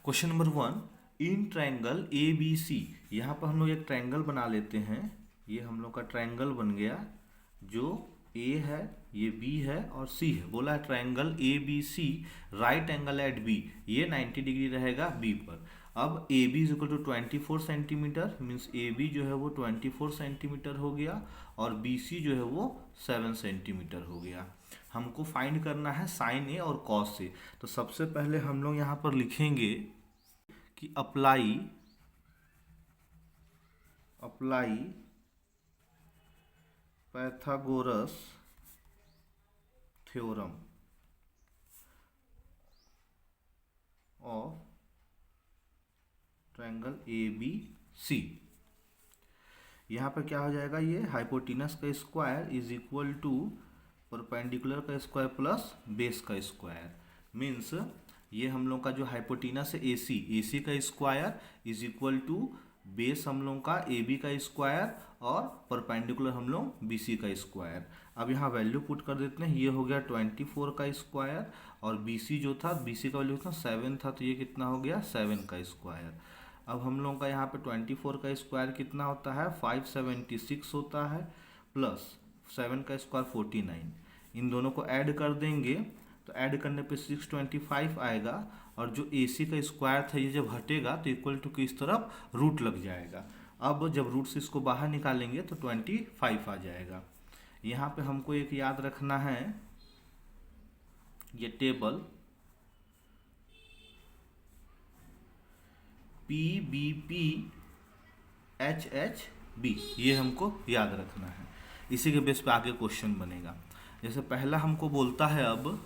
Question number 1, in triangle A B C. यहाँ पर हम लोग एक ट्रायंगल बना लेते हैं। ये हम लोग का ट्रायंगल बन गया, जो ए है, ये बी है और सी है। बोला है triangle A B C right angle at B, ये 90 डिग्री रहेगा बी पर। अब A B is equal to 24 centimetre, means A B जो है वो 24 सेंटीमीटर हो गया और बी सी जो है वो 7 सेंटीमीटर हो गया। हमको फाइंड करना है साइन ए और कॉस ए। तो सबसे पहले हम लोग यहाँ पर लिखेंगे कि apply Pythagoras theorem of triangle A B C. यहाँ पर क्या हो जाएगा, ये हाइपोटेनस का square is equal to perpendicular का स्क्वायर प्लस बेस का स्क्वायर। मीन्स ये हम लोग का जो हाइपोटेनस है ए सी का square is equal to base हम लोग का ए बी का स्क्वायर और परपेंडिकुलर हम लोग बी सी का स्क्वायर। अब यहाँ वैल्यू पुट कर देते हैं। ये हो गया 24 का स्क्वायर और बी सी जो था, बी सी का वैल्यू था 7 था, तो ये कितना हो गया 7 का स्क्वायर। अब हम लोग का यहाँ पे 24 का स्क्वायर कितना होता है 576 होता है, प्लस 7 का स्क्वायर 49। इन दोनों को ऐड कर देंगे तो ऐड करने पे 625 आएगा और जो ए सी का स्क्वायर था ये जब हटेगा तो इक्वल टू की इस तरफ रूट लग जाएगा। अब जब रूट से इसको बाहर निकालेंगे तो 25 आ जाएगा। यहाँ पे हमको एक याद रखना है, ये table P B P H H B, ये हमको याद रखना है। इसी के बेस पे आगे क्वेश्चन बनेगा। जैसे पहला हमको बोलता है, अब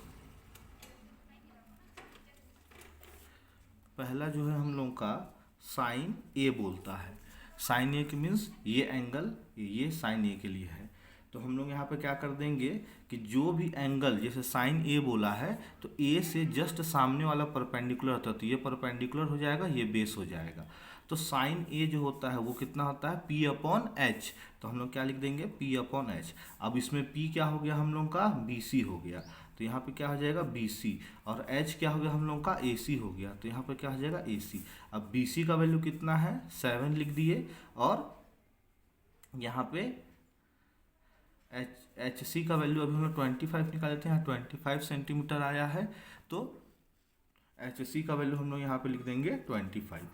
पहला जो है हम लोग का साइन ए बोलता है। साइन ए के मीन्स ये एंगल ये साइन ए के लिए है। तो हम लोग यहाँ पे क्या कर देंगे कि जो भी एंगल, जैसे साइन ए बोला है तो ए से जस्ट सामने वाला परपेंडिकुलर होता है, तो ये परपेंडिकुलर हो जाएगा, ये बेस हो जाएगा। तो साइन ए जो होता है वो कितना होता है पी अपॉन एच। तो हम लोग क्या लिख देंगे पी अपॉन एच। अब इसमें पी क्या हो गया हम लोग का बी सी हो गया, तो यहाँ पे क्या हो जाएगा बी सी, और एच क्या हो गया हम लोग का ए सी हो गया, तो यहाँ पे क्या हो जाएगा ए सी। अब बी सी का वैल्यू कितना है 7 लिख दिए, और यहाँ पे एच सी का वैल्यू अभी हम लोग 25 निकाल लेते हैं, 25 सेंटीमीटर आया है, तो एच सी का वैल्यू हम लोग यहाँ पे लिख देंगे 25।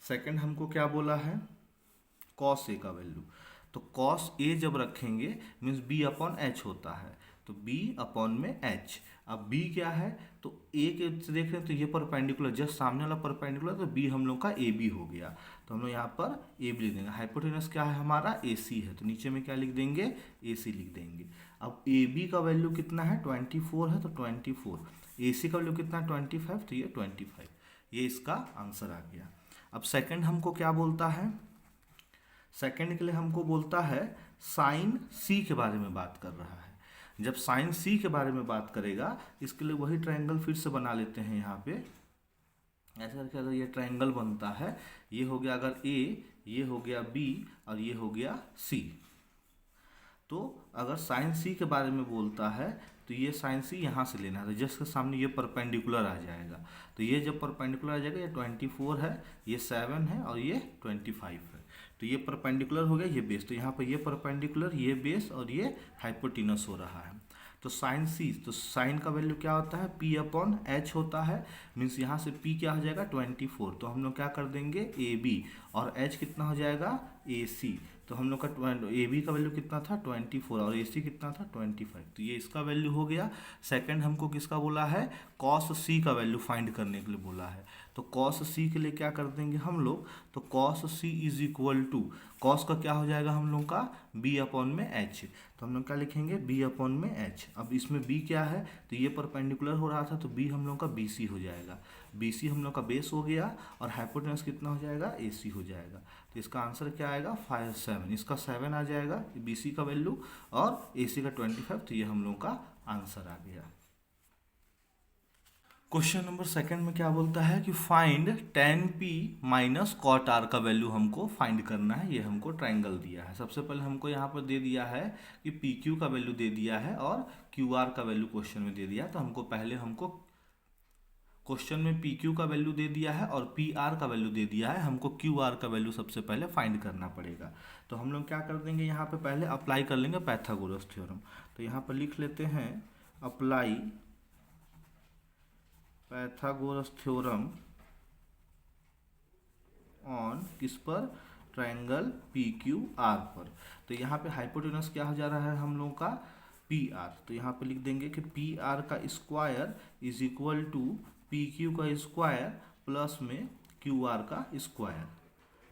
सेकंड हमको क्या बोला है कॉस ए का वैल्यू। तो कॉस ए जब रखेंगे मीन्स बी अपॉन एच होता है, तो बी अपॉन में एच। अब बी क्या है, तो ए के से देख रहे हैं तो ये परपेंडिकुलर जस्ट सामने वाला परपेंडिकुलर, तो बी हम लोग का ए बी हो गया। तो हम लोग यहाँ पर ए बी लिख देंगे। हाइपोटेनस क्या है हमारा ए सी है, तो नीचे में क्या लिख देंगे ए सी लिख देंगे। अब ए बी का वैल्यू कितना है 24 है, तो 24। ए सी का वैल्यू कितना है 25, तो ये 25। ये इसका आंसर आ गया। अब सेकंड हमको क्या बोलता है, सेकंड के लिए हमको बोलता है साइन सी के बारे में बात कर रहा है। जब साइन सी के बारे में बात करेगा, इसके लिए वही ट्रायंगल फिर से बना लेते हैं। यहाँ पे ऐसा करके अगर ये ट्रायंगल बनता है, ये हो गया अगर ए, ये हो गया बी और ये हो गया सी। तो अगर साइन सी के बारे में बोलता है तो ये साइन सी यहाँ से लेना है, तो जिसके सामने ये परपेंडिकुलर आ जाएगा। तो ये जब परपेंडिकुलर आ जाएगा, ये 24 है, ये 7 है और ये 25 है, तो ये परपेंडिकुलर हो गया, ये बेस। तो यहाँ पर ये परपेंडिकुलर, ये बेस और ये हाइपोटेनस हो रहा है। तो साइन सी, तो साइन का वैल्यू क्या होता है पी अपॉन एच होता है, मीन्स यहाँ से पी क्या हो जाएगा 24। तो हम लोग क्या कर देंगे ए बी, और एच कितना हो जाएगा ए सी। तो हम लोग का ए बी का वैल्यू कितना था 24 और ए सी कितना था 25, तो ये इसका वैल्यू हो गया। सेकंड हमको किसका बोला है कॉस सी का वैल्यू फाइंड करने के लिए बोला है। तो कॉस सी के लिए क्या कर देंगे हम लोग, तो cos C is equal to, cos का क्या हो जाएगा हम लोग का बी अपॉन में एच। तो हम लोग क्या लिखेंगे बी अपॉन में एच। अब इसमें बी क्या है, तो ये परपेंडिकुलर हो रहा था, तो बी हम लोग का बी सी हो जाएगा। बी सी हम लोग का बेस हो गया और हाइपोटेनस कितना हो जाएगा ए सी हो जाएगा। तो इसका आंसर क्या आएगा 7, इसका 7 आ जाएगा बी सी का वैल्यू और ए सी का 25, तो ये हम लोग का आंसर आ गया। क्वेश्चन नंबर सेकंड में क्या बोलता है कि find tan p minus cot r का वैल्यू हमको फाइंड करना है। ये हमको ट्रायंगल दिया है। सबसे पहले हमको यहाँ पर दे दिया है कि पी क्यू का वैल्यू दे दिया है और क्यू आर का वैल्यू क्वेश्चन में दे दिया। तो हमको पहले हमको क्वेश्चन में पी क्यू का वैल्यू दे दिया है और पी आर का वैल्यू दे दिया है, हमको क्यू आर का वैल्यू सबसे पहले फाइंड करना पड़ेगा। तो हम लोग क्या कर देंगे, यहाँ पे पहले अप्लाई कर लेंगे पाइथागोरस थ्योरम। तो यहाँ पर लिख लेते हैं अप्लाई पाइथागोरस थ्योरम ऑन किस पर, ट्रायंगल पी क्यू आर पर। तो यहाँ पे हाइपोटेनस क्या हो जा रहा है हम लोगों का, पी आर। तो यहाँ पे लिख देंगे कि पी आर का square is equal to P Q का स्क्वायर प्लस में क्यू आर का स्क्वायर।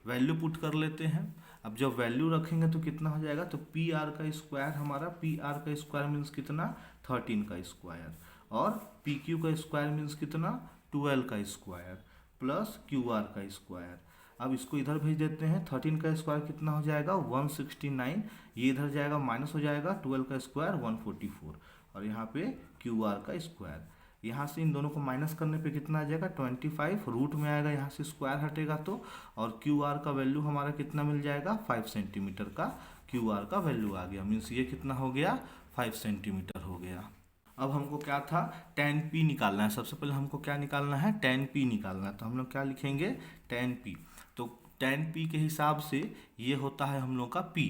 वैल्यू पुट कर लेते हैं। अब जब वैल्यू रखेंगे तो कितना हो जाएगा, तो पी आर का स्क्वायर हमारा, पी आर का स्क्वायर मीन्स कितना, 13 का स्क्वायर, और पी क्यू का स्क्वायर मीन्स कितना, 12 का स्क्वायर प्लस क्यू आर का स्क्वायर। अब इसको इधर भेज देते हैं, 13 का स्क्वायर कितना हो जाएगा 169, ये इधर जाएगा माइनस हो जाएगा, 12 का स्क्वायर 144, और यहाँ पे क्यू आर का स्क्वायर। यहाँ से इन दोनों को माइनस करने पे कितना आ जाएगा 25, रूट में आएगा, यहाँ से स्क्वायर हटेगा तो, और क्यू आर का वैल्यू हमारा कितना मिल जाएगा 5 सेंटीमीटर का क्यू आर का वैल्यू आ गया। मीन्स ये कितना हो गया 5 सेंटीमीटर हो गया। अब हमको क्या था, tan p निकालना है। सबसे पहले हमको क्या निकालना है, tan p निकालना है। तो हम लोग क्या लिखेंगे, tan p। तो tan p के हिसाब से ये होता है हम लोग का p,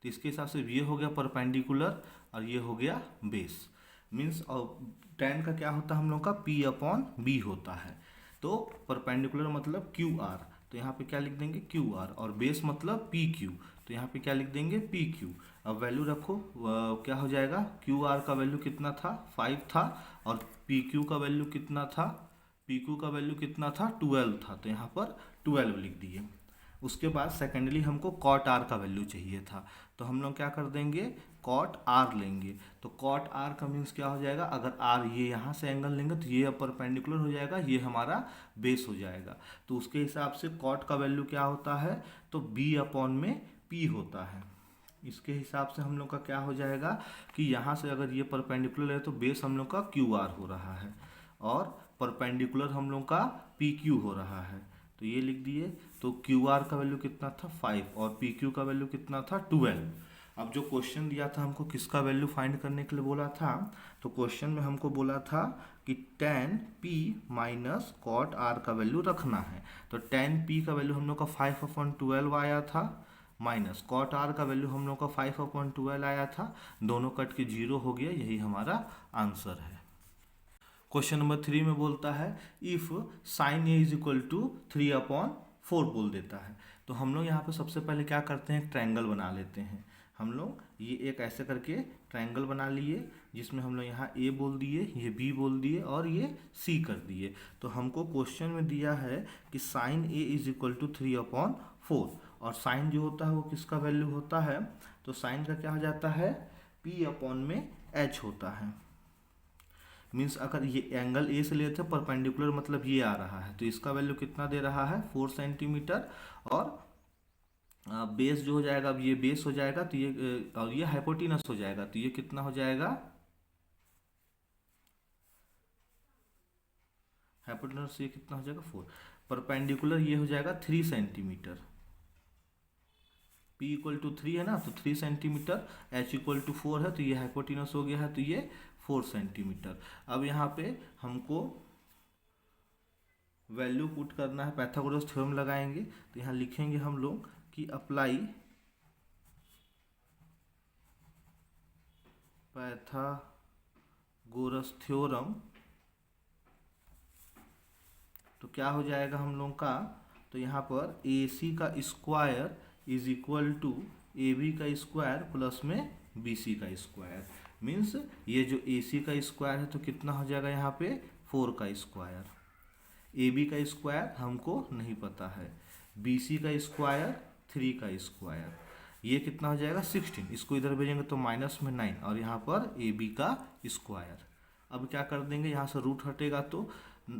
तो इसके हिसाब से ये हो गया परपेंडिकुलर और ये हो गया बेस। मीन्स और tan का क्या होता है हम लोग का p अपॉन b होता है। तो परपेंडिकुलर मतलब क्यू आर, तो यहाँ पे क्या लिख देंगे क्यू आर, और बेस मतलब पी क्यू, तो यहाँ पे क्या लिख देंगे पी क्यू। अब वैल्यू रखो, क्या हो जाएगा, क्यू आर का वैल्यू कितना था 5 था, और पी क्यू का वैल्यू कितना था, पी क्यू का वैल्यू कितना था 12 था, तो यहाँ पर 12 लिख दिए। उसके बाद सेकेंडली हमको कॉट आर का वैल्यू चाहिए था, तो हम लोग क्या कर देंगे कॉट आर लेंगे। तो कॉट आर का मीन्स क्या हो जाएगा, अगर आर ये यहाँ से एंगल लेंगे तो ये परपेंडिकुलर हो जाएगा, ये हमारा बेस हो जाएगा। तो उसके हिसाब से कॉट का वैल्यू क्या होता है, तो बी अपॉन में पी होता है। इसके हिसाब से हम लोग का क्या हो जाएगा कि यहाँ से अगर ये परपेंडिकुलर है तो बेस हम लोग का क्यू आर हो रहा है, और परपेंडिकुलर हम लोग का पी क्यू हो रहा है। तो ये लिख दिए। तो क्यू आर का वैल्यू कितना था 5, और पी क्यू का वैल्यू कितना था 12। अब जो क्वेश्चन दिया था हमको किसका वैल्यू फाइंड करने के लिए बोला था, तो क्वेश्चन में हमको बोला था कि tan p minus cot R का वैल्यू रखना है। तो tan p का वैल्यू हम लोग का 5/12 आया था, माइनस कॉट आर का वैल्यू हम लोग का 5/12 आया था, दोनों कट के 0 हो गया, यही हमारा आंसर है। क्वेश्चन नंबर 3 में बोलता है if sine A is equal to 3/4 बोल देता है। तो हम लोग यहाँ पे सबसे पहले क्या करते हैं, ट्रायंगल बना लेते हैं। हम लोग ये एक ऐसे करके ट्रायंगल बना लिए, जिसमें हम लोग यहाँ ए बोल दिए, ये बी बोल दिए, और ये सी कर दिए। तो हमको क्वेश्चन में दिया है कि sine A is equal to 3/4, और साइन जो होता है वो किसका वैल्यू होता है, तो साइन का क्या हो जाता है p अपॉन में h होता है। मीन्स अगर ये एंगल ए से लेते हैं परपेंडिकुलर मतलब ये आ रहा है, तो इसका वैल्यू कितना दे रहा है 4 सेंटीमीटर, और बेस जो हो जाएगा, अब ये बेस हो जाएगा तो ये, और ये हाइपोटेनस हो जाएगा, तो ये कितना हो जाएगा, हाइपोटेनस ये कितना हो जाएगा 4, परपेंडिकुलर ये हो जाएगा 3 सेंटीमीटर। p इक्वल टू 3 है ना, तो 3 सेंटीमीटर, h इक्वल टू 4 है, तो ये हाइपोटेनस हो गया है, तो ये 4 सेंटीमीटर। अब यहाँ पे हमको वैल्यू पुट करना है, पाइथागोरस थ्योरम लगाएंगे। तो यहाँ लिखेंगे हम लोग कि अप्लाई पाइथागोरस थ्योरम, तो क्या हो जाएगा हम लोग का, तो यहाँ पर ए सी का square is equal to A B का स्क्वायर प्लस में बी सी का स्क्वायर। मीन्स ये जो ए सी का स्क्वायर है तो कितना हो जाएगा यहाँ पे 4 का स्क्वायर, ए बी का स्क्वायर हमको नहीं पता है, बी सी का स्क्वायर 3 का स्क्वायर, ये कितना हो जाएगा 16, इसको इधर भेजेंगे तो माइनस में 9, और यहाँ पर ए बी का स्क्वायर। अब क्या कर देंगे, यहाँ से रूट हटेगा तो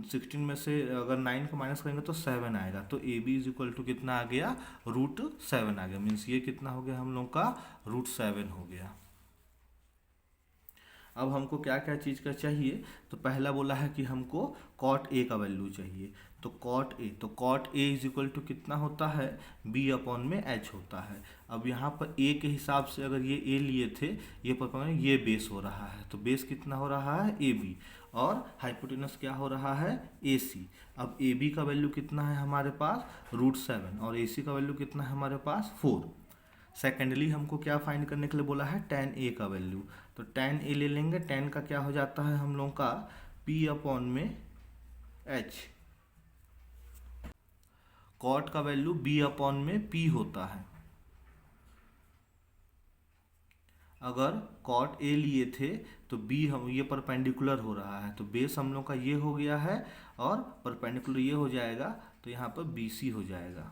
16 में से अगर 9 को माइनस करेंगे तो 7 आएगा, तो A B is equal to कितना आ गया √7 आ गया। मीन्स ये कितना हो गया हम लोग का √7 हो गया। अब हमको क्या क्या चीज़ का चाहिए, तो पहला बोला है कि हमको कॉट ए का वैल्यू चाहिए। तो cot A is equal to कितना होता है, बी अपॉन में एच होता है। अब यहाँ पर ए के हिसाब से अगर ये ए लिए थे, ये पर ये बेस हो रहा है, तो बेस कितना हो रहा है ए बी, और हाइपोटेनस क्या हो रहा है ए सी। अब ए बी का वैल्यू कितना है हमारे पास √7, और ए सी का वैल्यू कितना है हमारे पास 4। सेकेंडली हमको क्या फाइंड करने के लिए बोला है, tan ए का वैल्यू। तो tan ए ले लेंगे, tan का क्या हो जाता है हम लोग का p अपॉन में h। कॉट का वैल्यू b अपॉन में p होता है। अगर कॉट ए लिए थे तो b हम ये परपेंडिकुलर हो रहा है, तो बेस हम लोग का ये हो गया है और परपेंडिकुलर ये हो जाएगा, तो यहाँ पर BC हो जाएगा,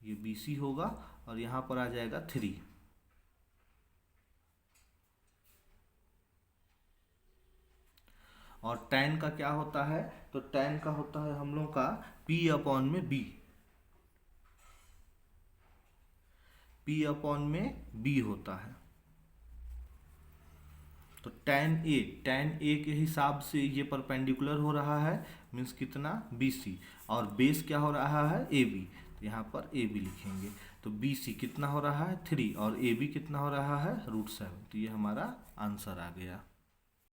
ये BC होगा और यहाँ पर आ जाएगा 3। और tan का क्या होता है, तो tan का होता है हम लोग का p अपॉन में b, p अपॉन में b होता है। तो tan a के हिसाब से ये परपेंडिकुलर हो रहा है, मीन्स कितना BC, और बेस क्या हो रहा है AB, तो यहाँ पर AB लिखेंगे। तो BC कितना हो रहा है 3, और AB कितना हो रहा है √7, तो ये हमारा आंसर आ गया।